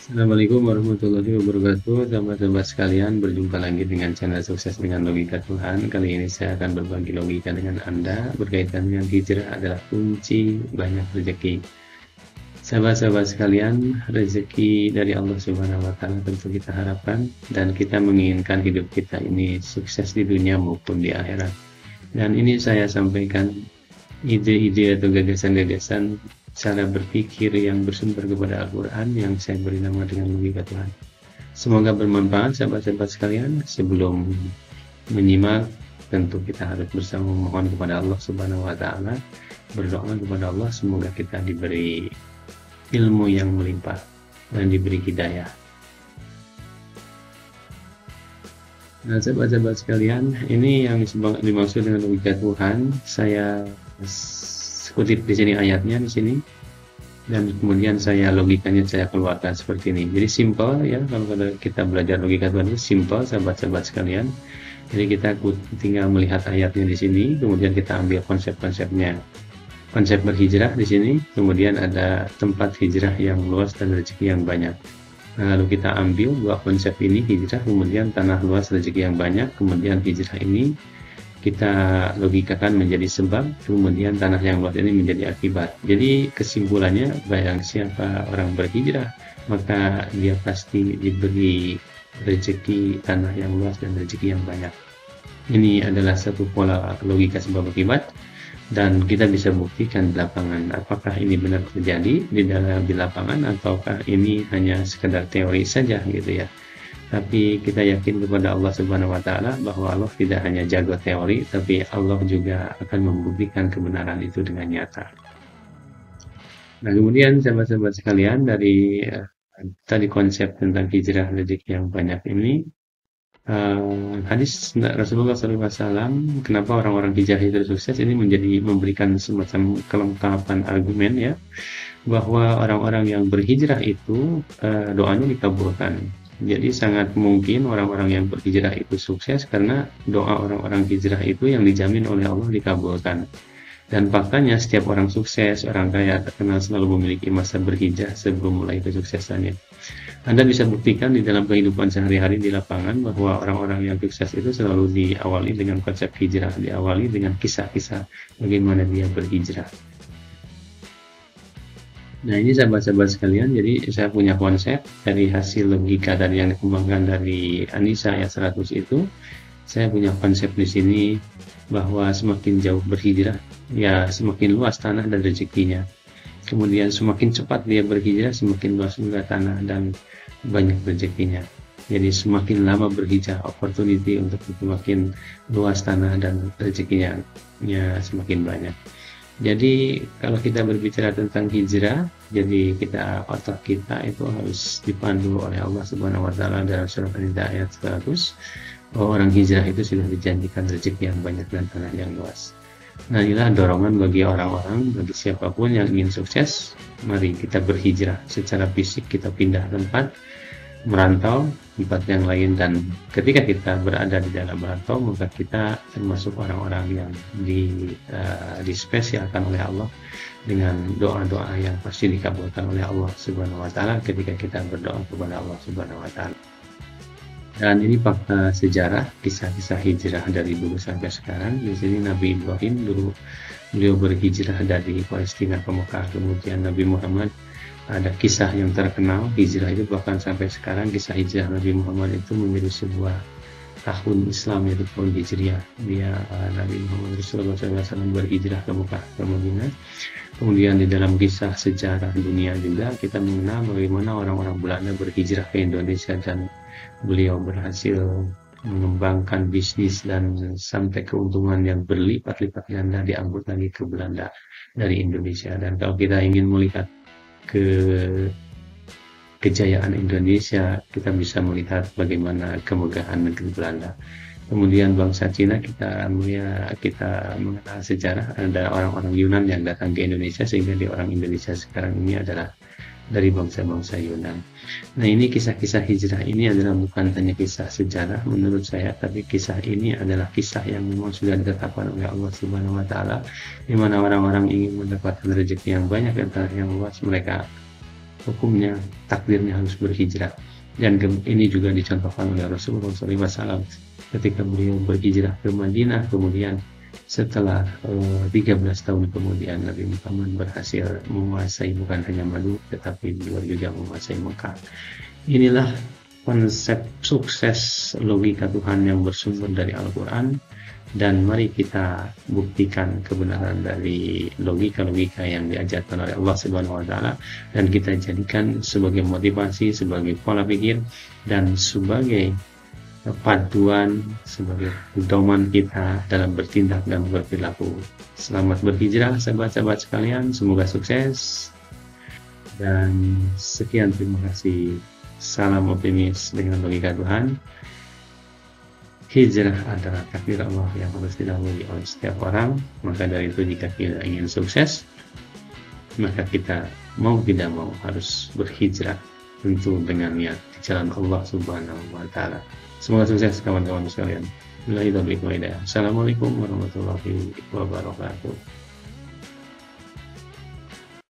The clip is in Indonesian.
Assalamualaikum warahmatullahi wabarakatuh. Sahabat-sahabat sekalian, berjumpa lagi dengan channel Sukses dengan Logika Tuhan. Kali ini saya akan berbagi logika dengan Anda berkaitan dengan hijrah adalah kunci banyak rezeki. Sahabat-sahabat sekalian, rezeki dari Allah Subhanahu wa Ta'ala tentu kita harapkan, dan kita menginginkan hidup kita ini sukses di dunia maupun di akhirat. Dan ini saya sampaikan ide-ide atau gagasan-gagasan cara berpikir yang bersumber kepada Al-Quran yang saya beri nama dengan logika Tuhan. Semoga bermanfaat sahabat-sahabat sekalian. Sebelum menyimak, tentu kita harus bersama memohon kepada Allah Subhanahu wa Ta'ala, berdoa kepada Allah semoga kita diberi ilmu yang melimpah dan diberi hidayah. Nah, sahabat-sahabat sekalian, ini yang dimaksud dengan logika Tuhan. Saya kutip di sini ayatnya di sini, dan kemudian logikanya saya keluarkan seperti ini. Jadi simple ya, kalau kita belajar logika Tuhan itu simple sahabat-sahabat sekalian. Jadi kita tinggal melihat ayatnya di sini, kemudian kita ambil konsep-konsepnya. Konsep berhijrah di sini, kemudian ada tempat hijrah yang luas dan rezeki yang banyak. Nah, lalu kita ambil dua konsep ini, hijrah kemudian tanah luas rezeki yang banyak, kemudian hijrah ini kita logikakan menjadi sebab, kemudian tanah yang luas ini menjadi akibat. Jadi kesimpulannya, barang siapa orang berhijrah, maka dia pasti diberi rezeki tanah yang luas dan rezeki yang banyak. Ini adalah satu pola logika sebab akibat, dan kita bisa buktikan di lapangan apakah ini benar terjadi di lapangan, ataukah ini hanya sekedar teori saja gitu ya. Tapi kita yakin kepada Allah Subhanahu wa Ta'ala bahwa Allah tidak hanya jago teori, tapi Allah juga akan membuktikan kebenaran itu dengan nyata. Nah, kemudian sahabat-sahabat sekalian, dari tadi konsep tentang hijrah rezeki yang banyak ini, hadis Rasulullah SAW, kenapa orang-orang hijrah itu sukses, ini memberikan semacam kelengkapan argumen ya, bahwa orang-orang yang berhijrah itu doanya dikabulkan. Jadi sangat mungkin orang-orang yang berhijrah itu sukses karena doa orang-orang hijrah itu yang dijamin oleh Allah dikabulkan. Dan faktanya setiap orang sukses, orang kaya, terkenal selalu memiliki masa berhijrah sebelum mulai kesuksesannya. Anda bisa buktikan di dalam kehidupan sehari-hari di lapangan bahwa orang-orang yang sukses itu selalu diawali dengan konsep hijrah, diawali dengan kisah-kisah bagaimana dia berhijrah. Nah, ini sahabat-sahabat sekalian, jadi saya punya konsep dari hasil logika dari yang dikembangkan dari Anisa ayat 100 itu. Saya punya konsep di sini bahwa semakin jauh berhijrah, ya semakin luas tanah dan rezekinya. Kemudian semakin cepat dia berhijrah, semakin luas juga tanah dan banyak rezekinya. Jadi semakin lama berhijrah, opportunity untuk semakin luas tanah dan rezekinya ya semakin banyak. Jadi kalau kita berbicara tentang hijrah, jadi otak kita itu harus dipandu oleh Allah Subhanahu wa Ta'ala dalam surat An-Nisa ayat 100, bahwa orang hijrah itu sudah dijanjikan rezeki yang banyak dan tanah yang luas. Nah, inilah dorongan bagi orang-orang, bagi siapapun yang ingin sukses, mari kita berhijrah secara fisik, kita pindah tempat, merantau tempat yang lain, dan ketika kita berada di dalam merantau, maka kita termasuk orang-orang yang dispesialkan oleh Allah dengan doa-doa yang pasti dikabulkan oleh Allah Subhanahu wa Ta'ala ketika kita berdoa kepada Allah Subhanahu wa Ta'ala. Dan ini fakta sejarah, kisah-kisah hijrah dari dulu sampai sekarang. Di sini Nabi Ibrahim dulu beliau berhijrah dari Palestina ke Mekah, kemudian Nabi Muhammad, ada kisah yang terkenal hijrah itu, bahkan sampai sekarang kisah hijrah Nabi Muhammad itu menjadi sebuah tahun Islam, yaitu tahun Hijriah. Nabi Muhammad Rasulullah SAW berhijrah ke Mekah, ke Madinah. Kemudian di dalam kisah sejarah dunia juga kita mengenal bagaimana orang-orang Belanda berhijrah ke Indonesia, dan beliau berhasil mengembangkan bisnis dan sampai keuntungan yang berlipat-lipat ganda diangkut lagi ke Belanda dari Indonesia. Dan kalau kita ingin melihat kejayaan Indonesia, kita bisa melihat bagaimana kemegahan negeri Belanda. Kemudian bangsa Cina, kita mengenal sejarah, ada orang-orang Yunan yang datang ke Indonesia, sehingga orang Indonesia sekarang ini adalah dari bangsa-bangsa Yunan. Nah, ini kisah-kisah hijrah ini adalah bukan hanya kisah sejarah menurut saya, tapi kisah ini adalah kisah yang memang sudah ditetapkan oleh Allah Subhanahu wa Ta'ala, di mana orang-orang ingin mendapatkan rezeki yang banyak dan tanah yang luas, mereka hukumnya, takdirnya harus berhijrah. Dan ini juga dicontohkan oleh Rasulullah SAW ketika beliau berhijrah ke Madinah, kemudian setelah 13 tahun kemudian Nabi Muhammad berhasil menguasai bukan hanya Madinah tetapi beliau juga menguasai Mekah. Inilah konsep sukses logika Tuhan yang bersumber dari Al-Quran, dan mari kita buktikan kebenaran dari logika-logika yang diajarkan oleh Allah Subhanahu wa taala, dan kita jadikan sebagai motivasi, sebagai pola pikir, dan sebagai panduan, sebagai pedoman kita dalam bertindak dan berperilaku. Selamat berhijrah sahabat-sahabat sekalian, semoga sukses, dan sekian, terima kasih. Salam optimis dengan logika Tuhan. Hijrah adalah takdir Allah yang harus dilalui oleh setiap orang. Maka dari itu, jika kita ingin sukses, maka kita mau tidak mau harus berhijrah, tentu dengan niat di jalan Allah Subhanahu wa taala. Semoga sukses kawan-kawan sekalian. Assalamualaikum warahmatullahi wabarakatuh.